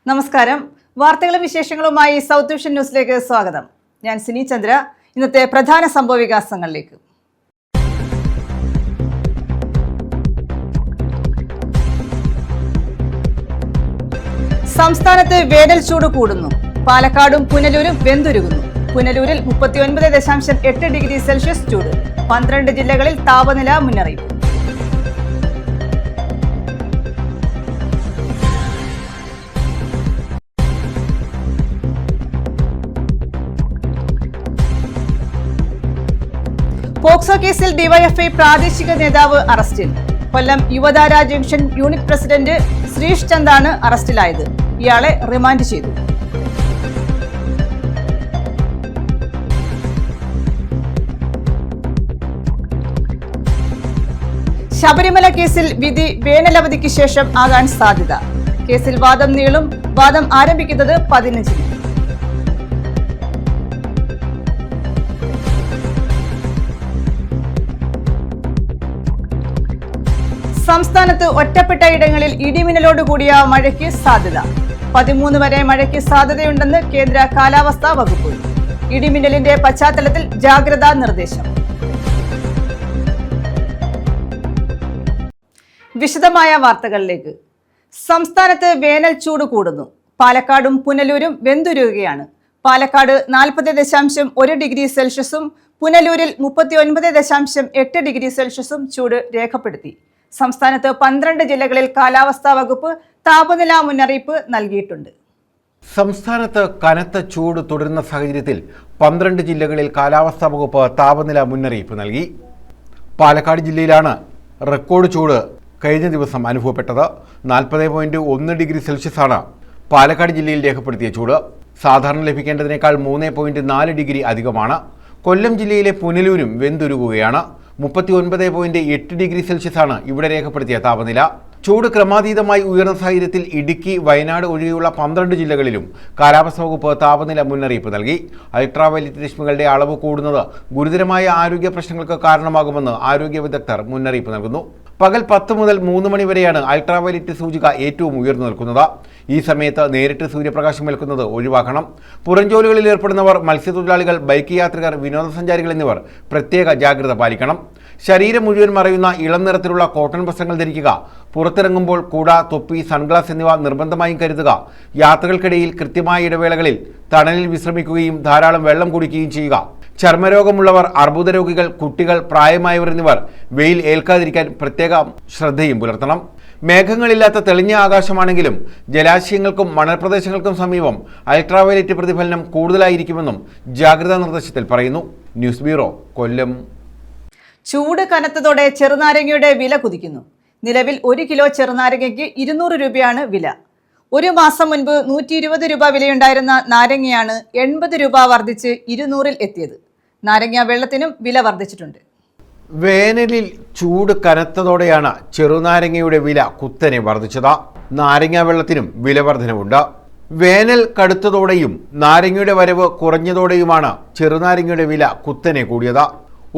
നമസ്കാരം. വാർത്തകളും വിശേഷങ്ങളുമായി സൗത്ത് വിഷൻ ന്യൂസിലേക്ക് സ്വാഗതം. ഞാൻ സിനി ചന്ദ്ര. ഇന്നത്തെ പ്രധാന സംഭവവികാസങ്ങളിലേക്ക്. സംസ്ഥാനത്ത് വേനൽ ചൂട് കൂടുന്നു. പാലക്കാടും പുനലൂരും വെന്തുരുകുന്നു. പുനലൂരിൽ 39.8 ഡിഗ്രി സെൽഷ്യസ് ചൂട്. 12 ജില്ലകളിൽ താപനില മുന്നറിയിപ്പ്. പോക്സോ കേസിൽ ഡിവൈഎഫ്ഐ പ്രാദേശിക നേതാവ് അറസ്റ്റിൽ. കൊല്ലം യുവതാര ജംഗ്ഷൻ യൂണിറ്റ് പ്രസിഡന്റ് ശ്രീഷ് ചന്ദാണ് അറസ്റ്റിലായത്. ഇയാളെ റിമാൻഡ് ചെയ്തു. ശബരിമല കേസിൽ വിധി വേനലവധിക്ക് ശേഷം ആകാൻ സാധ്യത. കേസിൽ വാദം നീളും. വാദം ആരംഭിക്കുന്നത് 15-ന്. സംസ്ഥാനത്ത് ഒറ്റപ്പെട്ട ഇടങ്ങളിൽ ഇടിമിന്നലോട് കൂടിയ മഴയ്ക്ക് സാധ്യത. 13 വരെ മഴയ്ക്ക് സാധ്യതയുണ്ടെന്ന് കേന്ദ്ര കാലാവസ്ഥാ വകുപ്പ്. ഇടിമിന്നലിന്റെ പശ്ചാത്തലത്തിൽ ജാഗ്രതാ നിർദ്ദേശം. വിശദമായ വാർത്തകളിലേക്ക്. സംസ്ഥാനത്ത് വേനൽ ചൂട് കൂടുന്നു. പാലക്കാടും പുനലൂരും വെന്തുരുകുകയാണ്. പാലക്കാട് 40.1 ഡിഗ്രി സെൽഷ്യസും പുനലൂരിൽ 39.8 ഡിഗ്രി സെൽഷ്യസും ചൂട് രേഖപ്പെടുത്തി. സംസ്ഥാനത്ത് 12 ജില്ലകളിൽ കാലാവസ്ഥാ വകുപ്പ് താപനില മുന്നറിയിപ്പ് നൽകിയിട്ടുണ്ട്. സംസ്ഥാനത്ത് കനത്ത ചൂട് തുടരുന്ന സാഹചര്യത്തിൽ 12 ജില്ലകളിൽ കാലാവസ്ഥാ വകുപ്പ് താപനില മുന്നറിയിപ്പ് നൽകി. പാലക്കാട് ജില്ലയിലാണ് റെക്കോർഡ് ചൂട് കഴിഞ്ഞ ദിവസം അനുഭവപ്പെട്ടത്. 40.1 ഡിഗ്രി സെൽഷ്യസാണ് പാലക്കാട് ജില്ലയിൽ രേഖപ്പെടുത്തിയ ചൂട്. സാധാരണ ലഭിക്കേണ്ടതിനേക്കാൾ 3.4 ഡിഗ്രി അധികമാണ്. കൊല്ലം ജില്ലയിലെ പുനലൂരും വെന്തുരുകുകയാണ്. 39.8 ഡിഗ്രി സെൽഷ്യസാണ് ഇവിടെ രേഖപ്പെടുത്തിയ താപനില. ചൂട് ക്രമാതീതമായി ഉയർന്ന സാഹചര്യത്തിൽ ഇടുക്കി, വയനാട് ഒഴികെയുള്ള 12 ജില്ലകളിലും കാലാവസ്ഥാ വകുപ്പ് താപനില മുന്നറിയിപ്പ് നൽകി. അൾട്രാവയലറ്റ് രശ്മികളുടെ അളവ് കൂടുന്നത് ഗുരുതരമായ ആരോഗ്യ പ്രശ്നങ്ങൾക്ക് കാരണമാകുമെന്ന് ആരോഗ്യ വിദഗ്ധർ മുന്നറിയിപ്പ് നൽകുന്നു. പകൽ 10 മുതൽ 3 മണി വരെയാണ് അൾട്രാവയലറ്റ് സൂചിക ഏറ്റവും ഉയർന്നു നിൽക്കുന്നത്. ഈ സമയത്ത് നേരിട്ട് സൂര്യപ്രകാശം ഏൽക്കുന്നത് ഒഴിവാക്കണം. പുറംജോലികളിൽ ഏർപ്പെടുന്നവർ, മത്സ്യത്തൊഴിലാളികൾ, ബൈക്ക് യാത്രികർ, വിനോദസഞ്ചാരികൾ എന്നിവർ പ്രത്യേക ജാഗ്രത പാലിക്കണം. ശരീരം മുഴുവൻ മറയുന്ന ഇളം നിറത്തിലുള്ള കോട്ടൺ വസ്ത്രങ്ങൾ ധരിക്കുക. പുറത്തിറങ്ങുമ്പോൾ കുട, തൊപ്പി, സൺഗ്ലാസ് എന്നിവ നിർബന്ധമായും കരുതുക. യാത്രകൾക്കിടയിൽ കൃത്യമായ ഇടവേളകളിൽ തണലിൽ വിശ്രമിക്കുകയും ധാരാളം വെള്ളം കുടിക്കുകയും ചെയ്യുക. ചർമ്മരോഗമുള്ളവർ, അർബുദ രോഗികൾ, കുട്ടികൾ, പ്രായമായവർ എന്നിവർ വെയിൽ ഏൽക്കാതിരിക്കാൻ പ്രത്യേക ശ്രദ്ധയും പുലർത്തണം. മേഘങ്ങളില്ലാത്ത തെളിഞ്ഞ ആകാശമാണെങ്കിലും ജലാശയങ്ങൾക്കും മണൽപ്രദേശങ്ങൾക്കും സമീപം അൾട്രാവയലറ്റ് പ്രതിഫലനം കൂടുതലായിരിക്കുമെന്നും ജാഗ്രതാ നിർദ്ദേശത്തിൽ പറയുന്നു. ന്യൂസ് ബ്യൂറോ, കൊല്ലം. ചൂട് കനത്തതോടെ ചെറുനാരങ്ങയുടെ വില കുതിക്കുന്നു. നിലവിൽ 1 കിലോ ചെറുനാരങ്ങയ്ക്ക് 200 രൂപയാണ് വില. ഒരു മാസം മുൻപ് 120 രൂപ വിലയുണ്ടായിരുന്ന നാരങ്ങയാണ് 80 രൂപ വർദ്ധിച്ച് 200-ൽ എത്തിയത്. നാരങ്ങ വെള്ളത്തിനും വില വർദ്ധിച്ചിട്ടുണ്ട്. വേനലിൽ ചൂട് കനത്തതോടെയാണ് ചെറുനാരങ്ങയുടെ വില കുത്തനെ വർദ്ധിച്ചത്. നാരങ്ങ വെള്ളത്തിനും വില വർധനവുണ്ട്. വേനൽ കടുത്തതോടെയും നാരങ്ങയുടെ വരവ് കുറഞ്ഞതോടെയുമാണ് ചെറുനാരങ്ങയുടെ വില കുത്തനെ കൂടിയത്.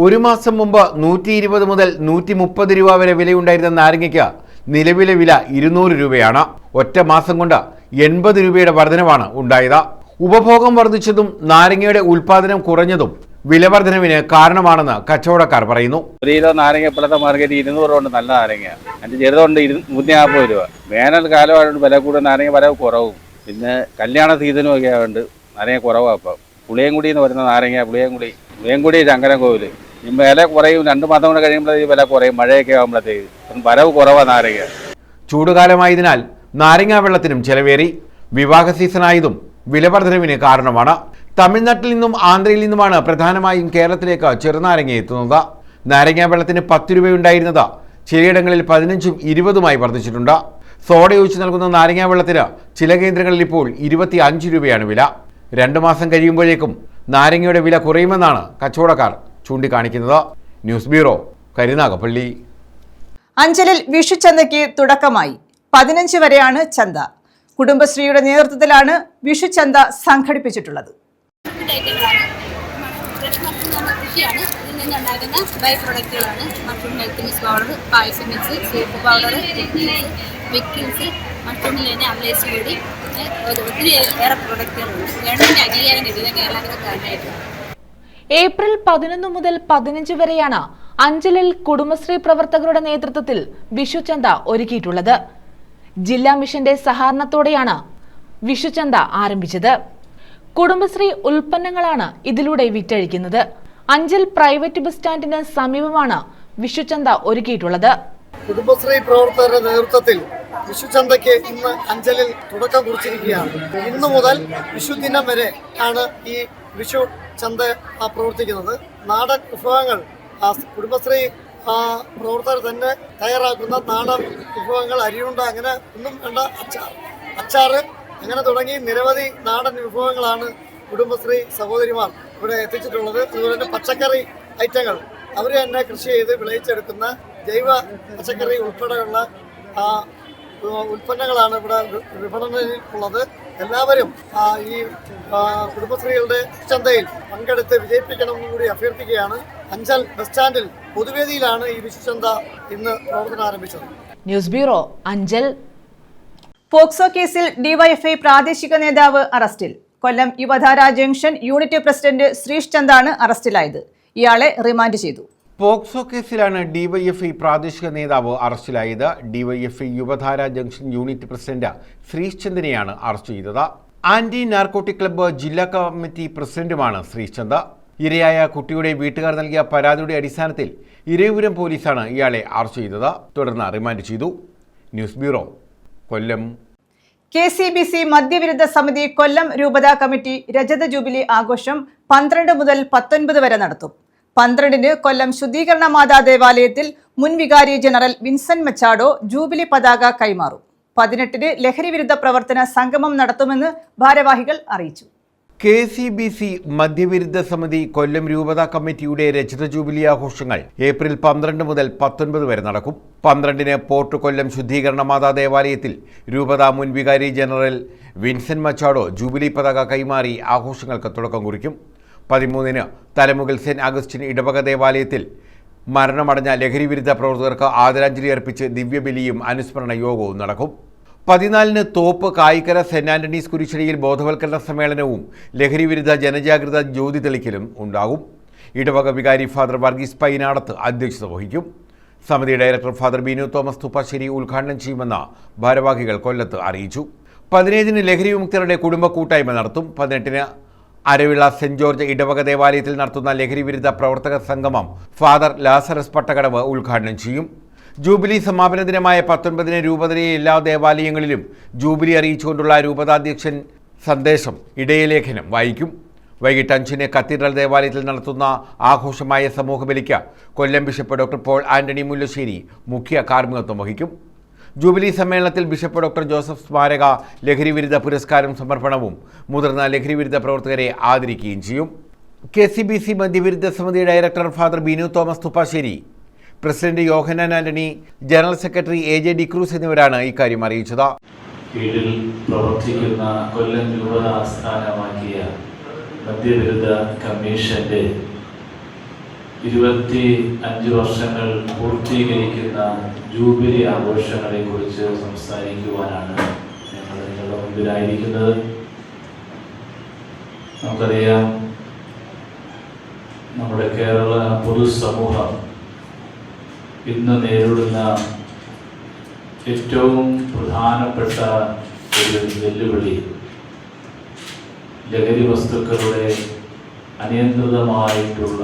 ഒരു മാസം മുമ്പ് 120 മുതൽ 130 രൂപ വരെ വിലയുണ്ടായിരുന്ന നാരങ്ങയ്ക്ക് നിലവിലെ വില 200 രൂപയാണ്. ഒറ്റ മാസം കൊണ്ട് 80 രൂപയുടെ വർധനവാണ് ഉണ്ടായത്. ഉപഭോഗം വർദ്ധിച്ചതും നാരങ്ങയുടെ ഉൽപാദനം കുറഞ്ഞതും വിലവർധനവിന് കാരണമാണെന്ന് കച്ചവടക്കാർ പറയുന്നു. ഒരു കിലോ നാരങ്ങ ഇപ്പോഴത്തെ മാർക്കറ്റ് 200 കൊണ്ട് നല്ല നാരങ്ങ, അതിൻ്റെ ചെറുതുകൊണ്ട് 140 രൂപ. വേനൽ കാലമായതുകൊണ്ട് വില കൂടുതൽ, നാരങ്ങ വരവ് കുറവും. പിന്നെ കല്യാണ സീസണും ഒക്കെ ആയതുകൊണ്ട് നാരങ്ങ കുറവാണ്. ഇപ്പം പുളിയൻകുടി എന്ന് പറയുന്ന നാരങ്ങ, പുളിയൻകുടി ശങ്കരൻകോവിൽ ഈ വില കുറയും. 2 മാസം കൊണ്ട് കഴിയുമ്പോഴത്തേക്ക് വില കുറയും. മഴയൊക്കെ ആകുമ്പോഴത്തേക്ക് വരവ് കുറവാണ് നാരങ്ങ. ചൂടുകാലമായതിനാൽ നാരങ്ങാ വെള്ളത്തിനും ചെലവേറി. വിവാഹ സീസണായതും വിലവർധനവിന് കാരണമാണ്. തമിഴ്നാട്ടിൽ നിന്നും ആന്ധ്രയിൽ നിന്നുമാണ് പ്രധാനമായും കേരളത്തിലേക്ക് ചെറുനാരങ്ങ എത്തുന്നത്. നാരങ്ങാ വെള്ളത്തിന് 10 രൂപയുണ്ടായിരുന്നത് ചിലയിടങ്ങളിൽ 15ഉം 20ഉമായി വർദ്ധിച്ചിട്ടുണ്ട്. സോഡ ഒഴിച്ച് നൽകുന്ന നാരങ്ങാ വെള്ളത്തിന് ചില കേന്ദ്രങ്ങളിൽ ഇപ്പോൾ 25 രൂപയാണ് വില. 2 മാസം കഴിയുമ്പോഴേക്കും നാരങ്ങയുടെ വില കുറയുമെന്നാണ് കച്ചവടക്കാർ ചൂണ്ടിക്കാണിക്കുന്നത്. News bureau, Karunagappally. അഞ്ചലിൽ വിഷുചന്തയ്ക്ക് തുടക്കമായി. 15 വരെയാണ് ചന്ത. കുടുംബശ്രീയുടെ നേതൃത്വത്തിലാണ് വിഷുചന്ത സംഘടിപ്പിച്ചിട്ടുള്ളത്. കൃഷിയാണ്. ഇതിൽ നിന്നുണ്ടാകുന്ന ബൈ പ്രൊഡക്റ്റുകളാണ് mushroom health mix powder, payasam mix, soup powder, pickles, മഷ്റൂമിൽ തന്നെ അമലേസ് പൊടി, അങ്ങനെ ഒത്തിരി ഏറെ പ്രൊഡക്റ്റുകളുണ്ട്. ഗവൺമെൻറ് അംഗീകാരം കിട്ടിയത് കേരളത്തിൽ തന്നെയായിട്ടുണ്ട്. ഏപ്രിൽ 11 മുതൽ 15 വരെയാണ് അഞ്ചലിൽ കുടുംബശ്രീ പ്രവർത്തകരുടെ നേതൃത്വത്തിൽ വിഷുചന്ത ഒരുക്കിയിട്ടുള്ളത്. ജില്ലാ മിഷന്റെ സഹകരണത്തോടെയാണ് വിഷുചന്ത ആരംഭിച്ചത്. കുടുംബശ്രീ ഉൽപ്പന്നങ്ങളാണ് ഇതിലൂടെ വിറ്റഴിക്കുന്നത്. അഞ്ചൽ പ്രൈവറ്റ് ബസ് സ്റ്റാൻഡിന് സമീപമാണ് വിഷുചന്ത ഒരുക്കിയിട്ടുള്ളത്. കുടുംബശ്രീ പ്രവർത്തകരുടെ നേതൃത്വത്തിൽ വിഷുചന്തയ്ക്ക് ഇന്ന് അഞ്ചലിൽ തുടക്കം കുറിച്ചിരിക്കുകയാണ്. ഇന്നു മുതൽ വിഷുദിനം വരെ ആണ് ഈ വിഷു ചന്ത പ്രവർത്തിക്കുന്നത്. നാടൻ വിഭവങ്ങൾ കുടുംബശ്രീ പ്രവർത്തകർ തന്നെ തയ്യാറാക്കുന്ന നാടൻ വിഭവങ്ങൾ, അരിയുണ്ട, അങ്ങനെ ഒന്നും വേണ്ട, അച്ചാറ് അങ്ങനെ തുടങ്ങി നിരവധി നാടൻ വിഭവങ്ങളാണ് കുടുംബശ്രീ സഹോദരിമാർ ഇവിടെ എത്തിച്ചിട്ടുള്ളത്. അതുപോലെ തന്നെ പച്ചക്കറി ഐറ്റങ്ങൾ അവർ തന്നെ കൃഷി ചെയ്ത് വിളയിച്ചെടുക്കുന്ന ജൈവ പച്ചക്കറി ഉൾപ്പെടെയുള്ള ഉൽപ്പന്നങ്ങളാണ് ഇവിടെ വിപണനയിൽ ഉള്ളത്. എല്ലാവരും ഈ കുടുംബശ്രീകളുടെ ചന്തയിൽ പങ്കെടുത്ത് വിജയിപ്പിക്കണമെന്ന് കൂടി അഭ്യർത്ഥിക്കുകയാണ്. അഞ്ചൽ ബസ് സ്റ്റാൻഡിൽ പൊതുവേദിയിലാണ് ഈ വിഷുചന്ത ഇന്ന് പ്രവർത്തനം ആരംഭിച്ചത്. News bureau, Anchal. പോക്സോ കേസിൽ ഡിവൈഎഫ്ഐ പ്രാദേശിക നേതാവ് അറസ്റ്റിൽ. കൊല്ലം Yuvadhara junction unit president Sreesh ചന്ദാണ് അറസ്റ്റിലായത്. ഇയാളെ റിമാൻഡ് ചെയ്തു. പോക്സോ കേസിലാണ് ഡിവൈഎഫ്ഐ പ്രാദേശിക നേതാവ് അറസ്റ്റിലായത്. DYFI Yuvadhara junction unit president Sreesh ചന്ദിനെയാണ് അറസ്റ്റ് ചെയ്തത്. ആന്റി നാർക്കോട്ടിക് ക്ലബ്ബ് ജില്ലാ കമ്മിറ്റി പ്രസിഡന്റുമാണ് ശ്രീഷ് ചന്ദ്. ഇരയായ കുട്ടിയുടെ വീട്ടുകാർ നൽകിയ പരാതിയുടെ അടിസ്ഥാനത്തിൽ ഇരവിപുരം പോലീസാണ് ഇയാളെ അറസ്റ്റ് ചെയ്തത്. തുടർന്ന് റിമാൻഡ് ചെയ്തു. ന്യൂസ് ബ്യൂറോ, കൊല്ലം. KCBC മദ്യവിരുദ്ധ സമിതി കൊല്ലം രൂപത കമ്മിറ്റി രജത ജൂബിലി ആഘോഷം 12 മുതൽ 19 വരെ നടത്തും. 12-ന് കൊല്ലം ശുദ്ധീകരണ മാതാ ദേവാലയത്തിൽ മുൻ വികാരി ജനറൽ വിൻസെന്റ് മച്ചാഡോ ജൂബിലി പതാക കൈമാറും. 18-ന് ലഹരി വിരുദ്ധ പ്രവർത്തന സംഗമം നടത്തുമെന്ന് ഭാരവാഹികൾ അറിയിച്ചു. KCBC മദ്യവിരുദ്ധ സമിതി കൊല്ലം രൂപത കമ്മിറ്റിയുടെ രജത ജൂബിലി ആഘോഷങ്ങൾ ഏപ്രിൽ 12 മുതൽ 19 വരെ നടക്കും. 12-ന് പോർട്ട് കൊല്ലം ശുദ്ധീകരണ മാതാ ദേവാലയത്തിൽ രൂപത മുൻ വികാരി ജനറൽ വിൻസെന്റ് മച്ചാഡോ ജൂബിലി പതാക കൈമാറി ആഘോഷങ്ങൾക്ക് തുടക്കം കുറിക്കും. 13-ന് തലമുകൾ സെന്റ് അഗസ്റ്റിൻ ഇടവക ദേവാലയത്തിൽ മരണമടഞ്ഞ ലഹരി വിരുദ്ധ പ്രവർത്തകർക്ക് ആദരാഞ്ജലി അർപ്പിച്ച് ദിവ്യബലിയും അനുസ്മരണ യോഗവും നടക്കും. 14-ന് തോപ്പ് കായിക്കര സെന്റ് ആന്റണീസ് കുരിശടിയിൽ ബോധവൽക്കരണ സമ്മേളനവും ലഹരി വിരുദ്ധ ജനജാഗ്രത ജ്യോതി തെളിക്കലും ഉണ്ടാകും. ഇടവക വികാരി ഫാദർ വർഗീസ് പൈനാടത്ത് അധ്യക്ഷത വഹിക്കും. സമിതി ഡയറക്ടർ ഫാദർ ബിനു തോമസ് തുപ്പാശ്ശേരി ഉദ്ഘാടനം ചെയ്യുമെന്ന് ഭാരവാഹികൾ കൊല്ലത്ത് അറിയിച്ചു. 15-ന് ലഹരി വിമുക്തരുടെ കുടുംബ കൂട്ടായ്മ നടത്തും. 18-ന് അരവിള സെന്റ് ജോർജ് ഇടവക ദേവാലയത്തിൽ നടത്തുന്ന ലഹരി വിരുദ്ധ പ്രവർത്തക സംഗമം ഫാദർ ലാസറസ് പട്ടകടവ് ഉദ്ഘാടനം ചെയ്യും. ജൂബിലി സമാപന ദിനമായ 19-ന് രൂപതയിലെ എല്ലാ ദേവാലയങ്ങളിലും ജൂബിലി അറിയിച്ചുകൊണ്ടുള്ള രൂപതാധ്യക്ഷൻ സന്ദേശം ഇടയലേഖനം വായിക്കും. വൈകിട്ട് 5-ന് കത്തീഡ്രൽ ദേവാലയത്തിൽ നടത്തുന്ന ആഘോഷമായ സമൂഹബലിക്ക് കൊല്ലം ബിഷപ്പ് ഡോക്ടർ പോൾ ആന്റണി മുല്ലശ്ശേരി മുഖ്യ കാർമ്മികത്വം വഹിക്കും. ജൂബിലി സമ്മേളനത്തിൽ ബിഷപ്പ് ഡോക്ടർ ജോസഫ് സ്മാരക ലഹരി വിരുദ്ധ പുരസ്കാരം സമർപ്പണവും മുതിർന്ന ലഹരി വിരുദ്ധ പ്രവർത്തകരെ ആദരിക്കുകയും ചെയ്യും. KCBC മദ്യവിരുദ്ധ സമിതി director father Binu Thomas Thuppassery, president Yohannan Antony, general secretary AJ D'Cruz എന്നിവരാണ് ഇക്കാര്യം അറിയിച്ചത്. കീഴിൽ പ്രവർത്തിക്കുന്ന കൊല്ലം രൂപത ആസ്ഥാനമാക്കിയ മദ്യവിരുദ്ധ കമ്മീഷന്റെ 25 വർഷങ്ങൾ പൂർത്തീകരിക്കുന്ന ജൂബിലി ആഘോഷങ്ങളെ കുറിച്ച് സംസാരിക്കുവാനാണ് ഞങ്ങൾ നിങ്ങളുടെ മുമ്പിലായിരിക്കുന്നത്. നമുക്കറിയാം, നമ്മുടെ കേരള പൊതുസമൂഹം ഇന്ന് നേരിടുന്ന ഏറ്റവും പ്രധാനപ്പെട്ട ഒരു വെല്ലുവിളി ലഹരി വസ്തുക്കളുടെ അനിയന്ത്രിതമായിട്ടുള്ള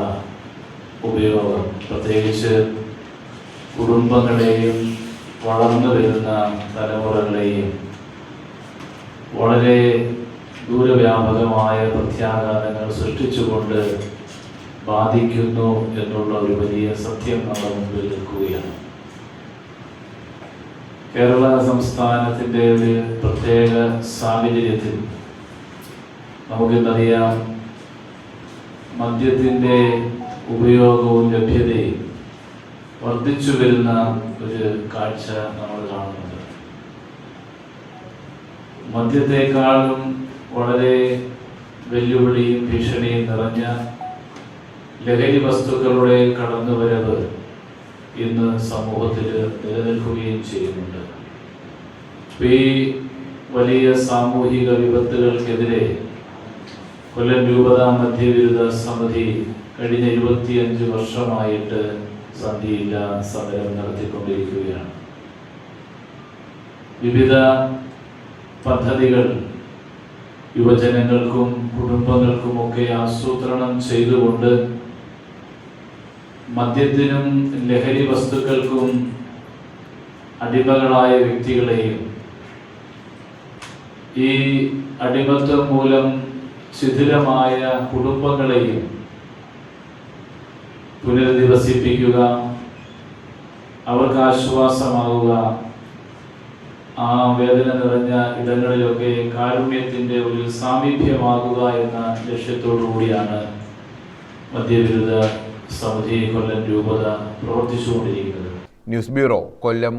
ഉപയോഗം, പ്രത്യേകിച്ച് കുടുംബങ്ങളെയും വളർന്നു വരുന്ന തലമുറകളെയും വളരെ ദൂരവ്യാപകമായ പ്രത്യാഘാതങ്ങൾ സൃഷ്ടിച്ചുകൊണ്ട് ബാധിക്കുന്നു എന്നുള്ള ഒരു വലിയ സത്യം നമ്മുടെ മുമ്പിൽ നിൽക്കുകയാണ്. കേരള സംസ്ഥാനത്തിൻ്റെ ഒരു പ്രത്യേക സാഹചര്യത്തിൽ നമുക്കിന്നറിയാം, മദ്യത്തിൻ്റെ ഉപയോഗവും ലഭ്യതയും വർദ്ധിച്ചു വരുന്ന ഒരു കാഴ്ച നമ്മൾ കാണുന്നുണ്ട്. മദ്യത്തെക്കാളും വളരെ വെല്ലുവിളിയും ഭീഷണിയും നിറഞ്ഞ ലഹരി വസ്തുക്കളുടെ കടന്നുവരവ് ഇന്ന് സമൂഹത്തിൽ നിലനിൽക്കുകയും ചെയ്യുന്നുണ്ട്. ഈ വലിയ സാമൂഹിക വിപത്തുകൾക്കെതിരെ കൊല്ലം രൂപത മധ്യവിരുദ്ധ സമിതി കഴിഞ്ഞ 25 വർഷമായിട്ട് സന്ധിയില്ല സമരം നടത്തിക്കൊണ്ടിരിക്കുകയാണ്. വിവിധ പദ്ധതികൾ യുവജനങ്ങൾക്കും കുടുംബങ്ങൾക്കുമൊക്കെ ആസൂത്രണം ചെയ്തുകൊണ്ട് മദ്യത്തിനും ലഹരി വസ്തുക്കൾക്കും അടിമകളായ വ്യക്തികളെയും ഈ അടിമത്വം മൂലം ശിഥിലമായ കുടുംബങ്ങളെയും പുനരധിവസിപ്പിക്കുക, അവർക്ക് ആശ്വാസമാവുക, ആ വേദന നിറഞ്ഞ ഇടങ്ങളിലൊക്കെ കാരുണ്യത്തിൻ്റെ ഒരു സാമീപ്യമാകുക എന്ന ലക്ഷ്യത്തോടു കൂടിയാണ് മദ്യവിരുദ്ധ സമിതി കൊല്ലം രൂപത പ്രവർത്തിച്ചുകൊണ്ടിരിക്കുന്നത്. ന്യൂസ് ബ്യൂറോ, കൊല്ലം.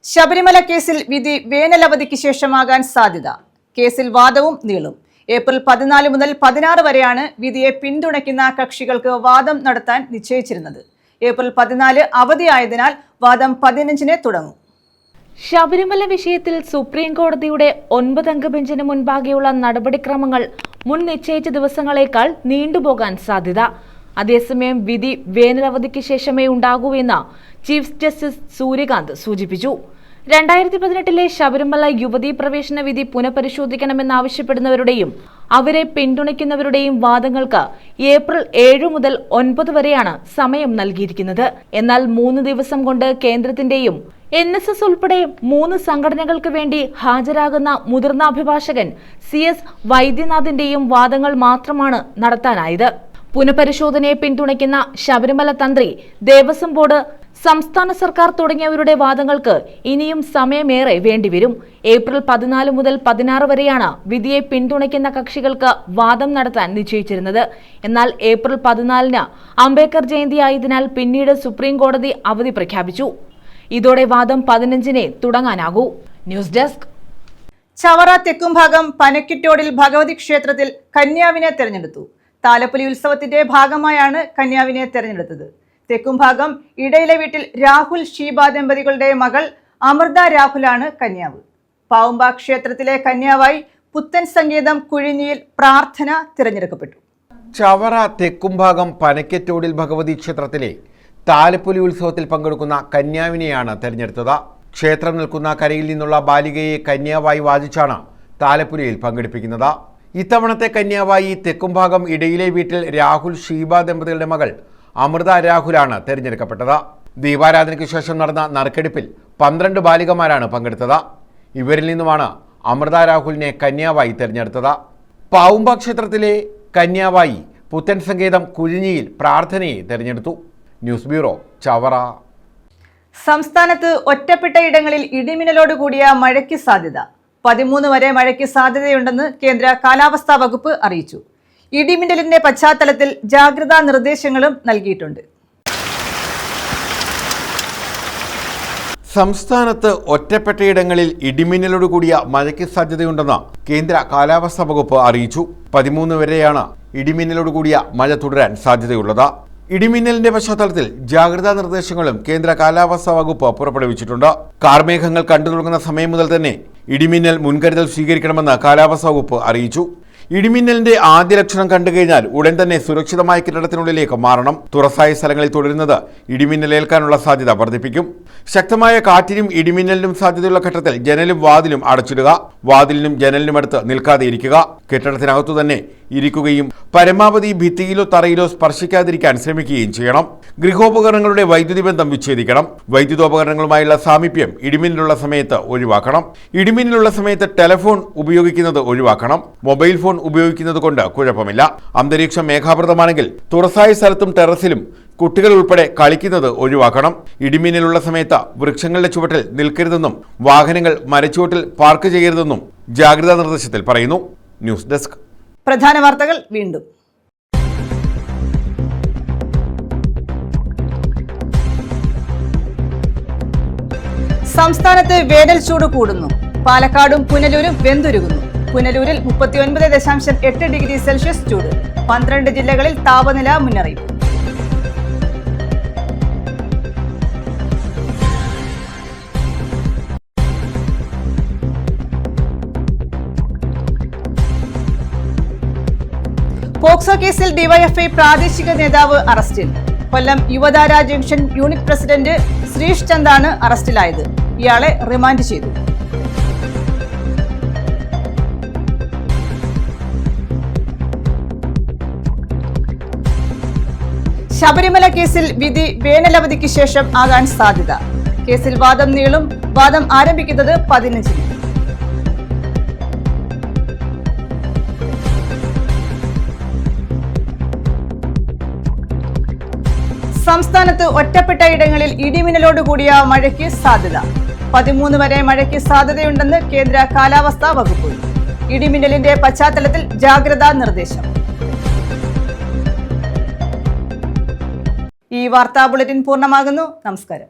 ശബരിമല കേസിൽ വിധി വേനലവധിക്ക് ശേഷമാകാൻ സാധ്യത. കേസിൽ വാദവും നീളും. ഏപ്രിൽ 14 മുതൽ 16 വരെയാണ് വിധിയെ പിന്തുണയ്ക്കുന്ന കക്ഷികൾക്ക് വാദം നടത്താൻ നിശ്ചയിച്ചിരുന്നത്. ഏപ്രിൽ 14 അവധിയായതിനാൽ വാദം 15-ന് തുടങ്ങും. ശബരിമല വിഷയത്തിൽ സുപ്രീം കോടതിയുടെ 9-അംഗ ബെഞ്ചിന് മുൻപാകെയുള്ള നടപടിക്രമങ്ങൾ മുൻ നിശ്ചയിച്ച ദിവസങ്ങളേക്കാൾ നീണ്ടുപോകാൻ സാധ്യത. അതേസമയം വിധി വേനലവധിക്ക് ശേഷമേ ഉണ്ടാകൂ എന്ന് ചീഫ് ജസ്റ്റിസ് സൂര്യകാന്ത് സൂചിപ്പിച്ചു. 2018 ശബരിമല യുവതീ പ്രവേശന വിധി പുനഃപരിശോധിക്കണമെന്നാവശ്യപ്പെടുന്നവരുടെയും അവരെ പിന്തുണയ്ക്കുന്നവരുടെയും വാദങ്ങൾക്ക് ഏപ്രിൽ 7 മുതൽ 9 വരെയാണ് സമയം നൽകിയിരിക്കുന്നത്. എന്നാൽ 3 ദിവസം കൊണ്ട് കേന്ദ്രത്തിന്റെയും NSS ഉൾപ്പെടെ 3 സംഘടനകൾക്ക് വേണ്ടി ഹാജരാകുന്ന മുതിർന്ന അഭിഭാഷകൻ CS വൈദ്യനാഥിന്റെയും വാദങ്ങൾ മാത്രമാണ് നടത്താനായത്. പുനഃപരിശോധനയെ പിന്തുണയ്ക്കുന്ന ശബരിമല തന്ത്രി, ദേവസ്വം ബോർഡ്, സംസ്ഥാന സർക്കാർ തുടങ്ങിയവരുടെ വാദങ്ങൾക്ക് ഇനിയും സമയമേറെ വേണ്ടിവരും. ഏപ്രിൽ 14 മുതൽ 16 വരെയാണ് വിധിയെ പിന്തുണയ്ക്കുന്ന കക്ഷികൾക്ക് വാദം നടത്താൻ നിശ്ചയിച്ചിരുന്നത്. എന്നാൽ ഏപ്രിൽ 14-ന് അംബേദ്കർ ജയന്തി ആയതിനാൽ പിന്നീട് സുപ്രീം കോടതി അവധി പ്രഖ്യാപിച്ചു. ഇതോടെ വാദം 15-നെ തുടങ്ങാനാകൂ. News desk. ചവറ തെക്കുംഭാഗം പനക്കിറ്റോടിൽ ഭഗവതി ക്ഷേത്രത്തിൽ കന്യാവിനെ തെരഞ്ഞെടുത്തു. താലപ്പൊലി ഉത്സവത്തിന്റെ ഭാഗമായാണ് കന്യാവിനെ തെരഞ്ഞെടുത്തത്. തെക്കുംഭാഗം ഇടയിലെ വീട്ടിൽ രാഹുൽ ഷീബ ദമ്പതികളുടെ മകൾ അമൃത രാഹുലാണ് കന്യാവ്. പാവുമ്പ ക്ഷേത്രത്തിലെ കന്യാവായി പുത്തൻ സംഗീതം കുഴിഞ്ഞിയിൽ പ്രാർത്ഥന തിരഞ്ഞെടുക്കപ്പെട്ടു. ചവറ തെക്കുംഭാഗം പനക്കറ്റോടിൽ ഭഗവതി ക്ഷേത്രത്തിലെ താലപ്പൊലി ഉത്സവത്തിൽ പങ്കെടുക്കുന്ന കന്യാവിനെയാണ് തെരഞ്ഞെടുത്തത്. ക്ഷേത്രം നിൽക്കുന്ന കരയിൽ നിന്നുള്ള ബാലികയെ കന്യാവായി വാദിച്ചാണ് താലപ്പൊലിയിൽ പങ്കെടുപ്പിക്കുന്നത്. ഇത്തവണത്തെ കന്യാവായി തെക്കുംഭാഗം ഇടയിലെ വീട്ടിൽ രാഹുൽ ഷീബ ദമ്പതികളുടെ മകൾ അമൃത രാഹുലാണ് തെരഞ്ഞെടുക്കപ്പെട്ടത്. ദീപാരാധനയ്ക്ക് ശേഷം നടന്ന നറുക്കെടുപ്പിൽ 12 ബാലികമാരാണ് പങ്കെടുത്തത്. ഇവരിൽ നിന്നുമാണ് അമൃത രാഹുലിനെ കന്യാവായി തെരഞ്ഞെടുത്തത്. പാവുമ്പ ക്ഷേത്രത്തിലെ കന്യാവായി പുത്തൻ സംഗീതം കുഴിഞ്ഞിയിൽ പ്രാർത്ഥനയെ തെരഞ്ഞെടുത്തു. News bureau, Chavara. സംസ്ഥാനത്ത് ഒറ്റപ്പെട്ട ഇടങ്ങളിൽ ഇടിമിന്നലോടുകൂടിയ മഴയ്ക്ക് സാധ്യത. 13 വരെ മഴയ്ക്ക് സാധ്യതയുണ്ടെന്ന് കേന്ദ്ര കാലാവസ്ഥാ വകുപ്പ് അറിയിച്ചു. ഇടിമിന്നലിന്റെ പശ്ചാത്തലത്തിൽ ജാഗ്രതാ നിർദ്ദേശങ്ങളും നൽകിയിട്ടുണ്ട്. സംസ്ഥാനത്ത് ഒറ്റപ്പെട്ടയിടങ്ങളിൽ ഇടിമിന്നലോടുകൂടിയ മഴയ്ക്ക് സാധ്യതയുണ്ടെന്ന് കേന്ദ്ര കാലാവസ്ഥാ വകുപ്പ് അറിയിച്ചു. 13 വരെയാണ് ഇടിമിന്നലോടുകൂടിയ മഴ തുടരാൻ സാധ്യതയുള്ളത്. ഇടിമിന്നലിന്റെ പശ്ചാത്തലത്തിൽ ജാഗ്രതാ നിർദ്ദേശങ്ങളും കേന്ദ്ര കാലാവസ്ഥാ വകുപ്പ് പുറപ്പെടുവിച്ചിട്ടുണ്ട്. കാർമേഘങ്ങൾ കണ്ടു തുടങ്ങുന്ന സമയം മുതൽ തന്നെ ഇടിമിന്നൽ മുൻകരുതൽ സ്വീകരിക്കണമെന്ന് കാലാവസ്ഥാ വകുപ്പ് അറിയിച്ചു. ഇടിമിന്നലിന്റെ ആദ്യ ലക്ഷണം കണ്ടുകഴിഞ്ഞാൽ ഉടൻ തന്നെ സുരക്ഷിതമായ കെട്ടിടത്തിനുള്ളിലേക്ക് മാറണം. തുറസായ സ്ഥലങ്ങളിൽ തുടരുന്നത് ഇടിമിന്നലേൽക്കാനുള്ള സാധ്യത വർദ്ധിപ്പിക്കും. ശക്തമായ കാറ്റിനും ഇടിമിന്നലിനും സാധ്യതയുള്ള ഘട്ടത്തിൽ ജനലും വാതിലും അടച്ചിടുക. വാതിലിനും ജനലിനും അടുത്ത് നിൽക്കാതെ ഇരിക്കുക. കെട്ടിടത്തിനകത്തു തന്നെ ഇരിക്കുകയും പരമാവധി ഭിത്തിയിലോ തറയിലോ സ്പർശിക്കാതിരിക്കാൻ ശ്രമിക്കുകയും ചെയ്യണം. ഗൃഹോപകരണങ്ങളുടെ വൈദ്യുതി ബന്ധം വിച്ഛേദിക്കണം. വൈദ്യുതോപകരണങ്ങളുമായുള്ള സാമീപ്യം ഇടിമിന്നലുള്ള സമയത്ത് ഒഴിവാക്കണം. ഇടിമിന്നലുള്ള സമയത്ത് ടെലിഫോൺ ഉപയോഗിക്കുന്നത് ഒഴിവാക്കണം. മൊബൈൽ ഫോൺ ഉപയോഗിക്കുന്നത് കൊണ്ട് കുഴപ്പമില്ല. അന്തരീക്ഷം മേഘാവൃതമാണെങ്കിൽ തുറസായ സ്ഥലത്തും ടെറസിലും കുട്ടികൾ ഉൾപ്പെടെ കളിക്കുന്നത് ഒഴിവാക്കണം. ഇടിമിന്നലുള്ള സമയത്ത് വൃക്ഷങ്ങളുടെ ചുവട്ടിൽ നിൽക്കരുതെന്നും വാഹനങ്ങൾ മരച്ചുവട്ടിൽ പാർക്ക് ചെയ്യരുതെന്നും ജാഗ്രതാ നിർദ്ദേശത്തിൽ പറയുന്നു. News desk. പ്രധാന വാർത്തകൾ വീണ്ടും. സംസ്ഥാനത്ത് വേനൽ ചൂട് കൂടുന്നു. പാലക്കാടും പുനലൂരും വെന്തുരുകുന്നു. പുനലൂരിൽ 39.8 ഡിഗ്രി സെൽഷ്യസ് ചൂട്. 12 ജില്ലകളിൽ താപനില മുന്നറിയിപ്പ്. പോക്സോ കേസിൽ ഡിവൈഎഫ്ഐ പ്രാദേശിക നേതാവ് അറസ്റ്റിൽ. കൊല്ലം യുവതാര ജംഗ്ഷൻ യൂണിറ്റ് പ്രസിഡന്റ് ശ്രീഷ് ചന്ദാണ് അറസ്റ്റിലായത്. ഇയാളെ റിമാൻഡ് ചെയ്തു. ശബരിമല കേസിൽ വിധി വേനലവധിക്ക് ശേഷം ആകാൻ സാധ്യത. കേസിൽ വാദം നീളും. വാദം ആരംഭിക്കുന്നത് 15-ന്. സംസ്ഥാനത്ത് ഒറ്റപ്പെട്ട ഇടങ്ങളിൽ ഇടിമിന്നലോടുകൂടിയ മഴയ്ക്ക് സാധ്യത. 13 വരെ മഴയ്ക്ക് സാധ്യതയുണ്ടെന്ന് കേന്ദ്ര കാലാവസ്ഥാ വകുപ്പ്. ഇടിമിന്നലിന്റെ പശ്ചാത്തലത്തിൽ ജാഗ്രതാ നിർദ്ദേശം. ഈ വാർത്താ ബുള്ളറ്റിൻ പൂർണ്ണമാകുന്നു. നമസ്കാരം.